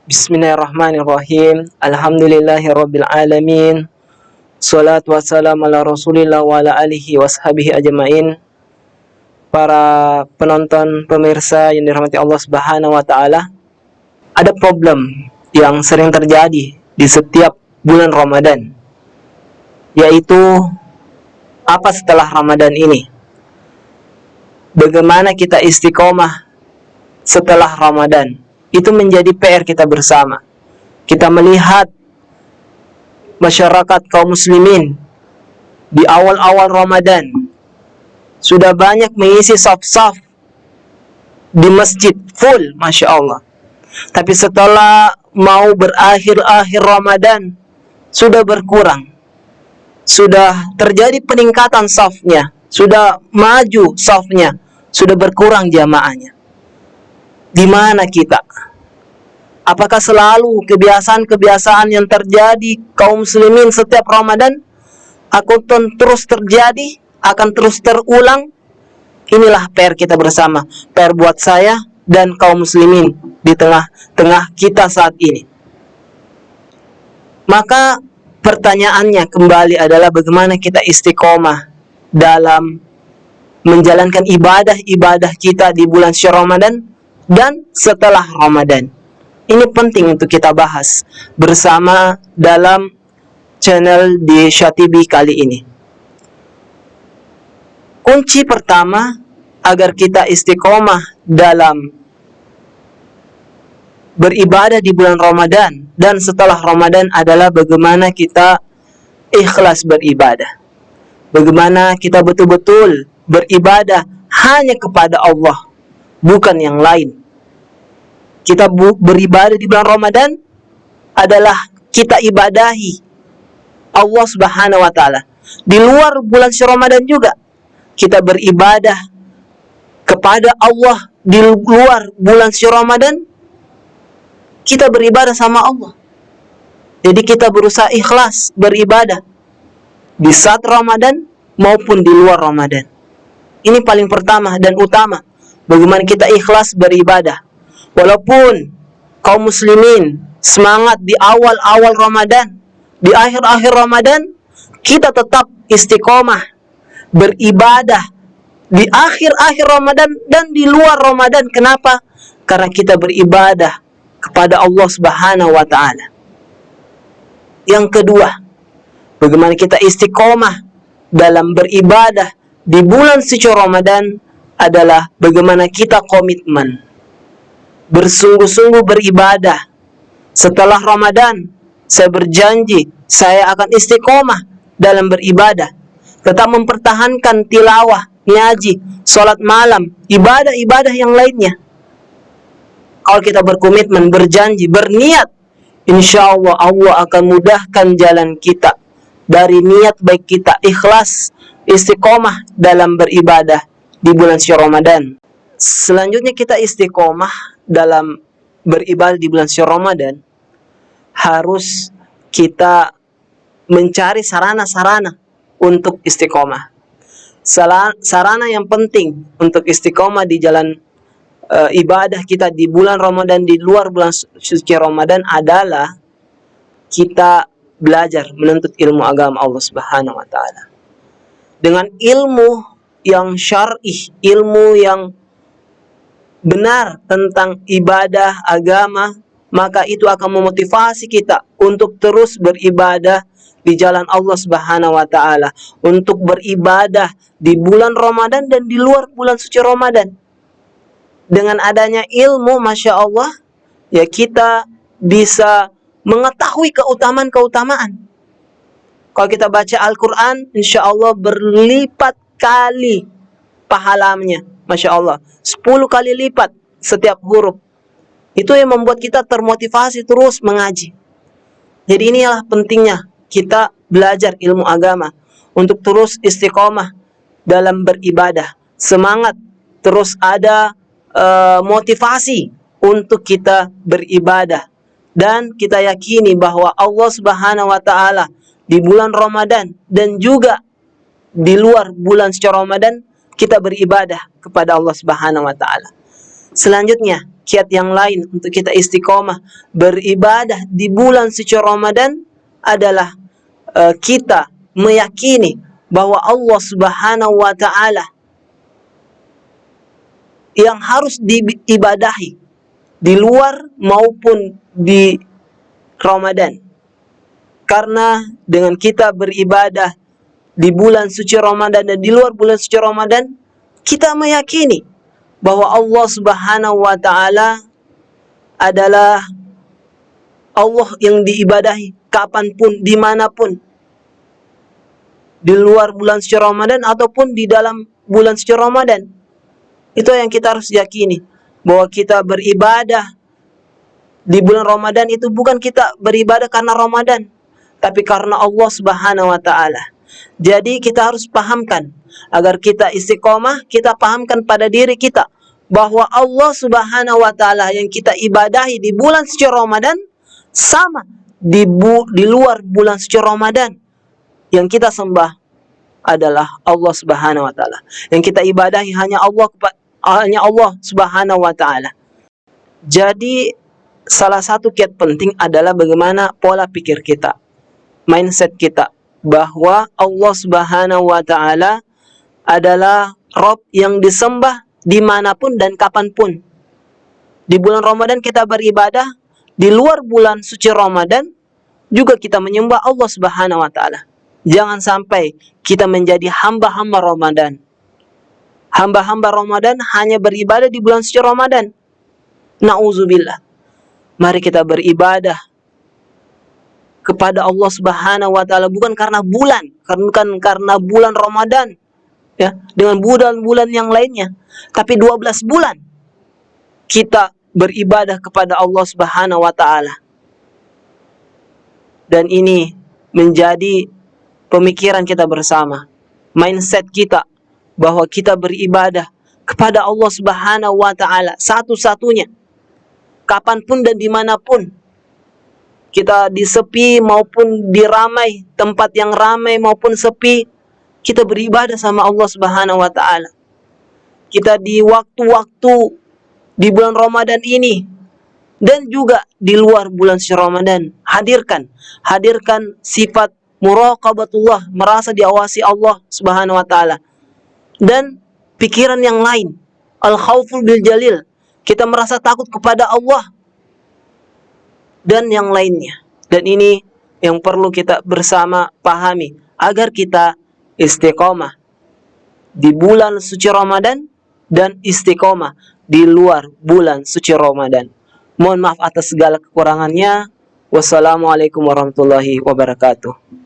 Bismillahirrahmanirrahim. Alhamdulillahirabbil alamin. Shalatu wassalamu ala Rasulillah wa ala alihi washabihi ajmain. Para penonton, pemirsa yang dirahmati Allah Subhanahu wa taala, ada problem yang sering terjadi di setiap bulan Ramadan, yaitu apa setelah Ramadan ini? Bagaimana kita istiqomah setelah Ramadan? Itu menjadi PR kita bersama. Kita melihat masyarakat kaum muslimin di awal-awal Ramadan sudah banyak mengisi saf-saf di masjid full, Masya Allah. Tapi setelah mau berakhir-akhir Ramadan sudah berkurang, sudah terjadi peningkatan safnya, sudah maju safnya, sudah berkurang jamaahnya. Di mana kita? Apakah selalu kebiasaan-kebiasaan yang terjadi kaum muslimin setiap Ramadan akan terus terjadi, akan terus terulang? Inilah PR kita bersama, PR buat saya dan kaum muslimin di tengah-tengah kita saat ini. Maka pertanyaannya kembali adalah bagaimana kita istiqomah dalam menjalankan ibadah-ibadah kita di bulan suci Ramadan dan setelah Ramadan. Ini penting untuk kita bahas bersama dalam channel di Syatibi kali ini. Kunci pertama agar kita istiqomah dalam beribadah di bulan Ramadan dan setelah Ramadan adalah bagaimana kita ikhlas beribadah. Bagaimana kita betul-betul beribadah hanya kepada Allah, bukan yang lain. Kita beribadah di bulan Ramadan adalah kita ibadahi Allah Subhanahu wa taala. Di luar bulan suci Ramadan juga kita beribadah kepada Allah. Di luar bulan suci Ramadan kita beribadah sama Allah. Jadi kita berusaha ikhlas beribadah di saat Ramadan maupun di luar Ramadan. Ini paling pertama dan utama, bagaimana kita ikhlas beribadah. Walaupun kaum muslimin semangat di awal-awal Ramadan, di akhir-akhir Ramadan kita tetap istiqomah beribadah di akhir-akhir Ramadan dan di luar Ramadan. Kenapa? Karena kita beribadah kepada Allah Subhanahu wa taala. Yang kedua, bagaimana kita istiqomah dalam beribadah di bulan suci Ramadan adalah bagaimana kita komitmen bersungguh-sungguh beribadah. Setelah Ramadan saya berjanji saya akan istiqomah dalam beribadah, tetap mempertahankan tilawah, ngaji, sholat malam, ibadah-ibadah yang lainnya. Kalau kita berkomitmen, berjanji, berniat, insya Allah Allah akan mudahkan jalan kita. Dari niat baik kita ikhlas, istiqomah dalam beribadah di bulan suci Ramadan. Selanjutnya kita istiqomah dalam beribadah di bulan suci Ramadan, harus kita mencari sarana-sarana untuk istiqomah. Sarana yang penting untuk istiqomah di jalan ibadah kita di bulan Ramadan, di luar bulan suci Ramadan adalah kita belajar menuntut ilmu agama Allah Subhanahu wa taala. Dengan ilmu yang syar'i, ilmu yang benar tentang ibadah agama, maka itu akan memotivasi kita untuk terus beribadah di jalan Allah Subhanahu wa taala, untuk beribadah di bulan Ramadan dan di luar bulan suci Ramadan. Dengan adanya ilmu, Masya Allah, ya kita bisa mengetahui keutamaan-keutamaan. Kalau kita baca Al-Quran, insya Allah berlipat kali pahalanya, Masya Allah, 10 kali lipat setiap huruf. Itu yang membuat kita termotivasi terus mengaji. Jadi inilah pentingnya kita belajar ilmu agama, untuk terus istiqomah dalam beribadah. Semangat, terus ada motivasi untuk kita beribadah. Dan kita yakini bahwa Allah Subhanahu wa taala di bulan Ramadan dan juga di luar bulan suci Ramadan kita beribadah kepada Allah Subhanahu wa taala. Selanjutnya, kiat yang lain untuk kita istiqomah beribadah di bulan suci Ramadan adalah kita meyakini bahwa Allah Subhanahu wa taala yang harus diibadahi di luar maupun di Ramadan. Karena dengan kita beribadah di bulan suci Ramadan dan di luar bulan suci Ramadan, kita meyakini bahwa Allah Subhanahu wa taala adalah Allah yang diibadahi kapanpun, dimanapun, di luar bulan suci Ramadan ataupun di dalam bulan suci Ramadan. Itu yang kita harus yakini, bahwa kita beribadah di bulan Ramadan itu bukan kita beribadah karena Ramadan, tapi karena Allah Subhanahu wa taala. Jadi kita harus pahamkan, agar kita istiqomah, kita pahamkan pada diri kita bahwa Allah Subhanahu wa taala yang kita ibadahi di bulan suci Ramadan sama di luar bulan suci Ramadan. Yang kita sembah adalah Allah Subhanahu wa taala. Yang kita ibadahi hanya Allah Subhanahu wa taala. Jadi salah satu kiat penting adalah bagaimana pola pikir kita, mindset kita, bahwa Allah Subhanahu wa taala adalah Rabb yang disembah dimanapun dan kapanpun. Di bulan Ramadan kita beribadah, di luar bulan suci Ramadan juga kita menyembah Allah Subhanahu wa taala. Jangan sampai kita menjadi hamba-hamba Ramadan. Hamba-hamba Ramadan hanya beribadah di bulan suci Ramadan. Na'udzubillah. Mari kita beribadah kepada Allah Subhanahu wa taala bukan karena bulan, bukan karena bulan Ramadan, ya, dengan bulan-bulan yang lainnya, tapi 12 bulan kita beribadah kepada Allah Subhanahu wa taala. Dan ini menjadi pemikiran kita bersama, mindset kita, bahwa kita beribadah kepada Allah Subhanahu wa taala satu-satunya, kapanpun dan dimanapun. Kita di sepi maupun di ramai, tempat yang ramai maupun sepi, kita beribadah sama Allah Subhanahu wa taala. Kita di waktu-waktu di bulan Ramadan ini dan juga di luar bulan suci Ramadan, hadirkan sifat muraqabatullah, merasa diawasi Allah Subhanahu wa taala. Dan pikiran yang lain, al-khauful bil jalil, kita merasa takut kepada Allah dan yang lainnya. Dan ini yang perlu kita bersama pahami agar kita istiqomah di bulan suci Ramadan dan istiqomah di luar bulan suci Ramadan. Mohon maaf atas segala kekurangannya. Wassalamualaikum warahmatullahi wabarakatuh.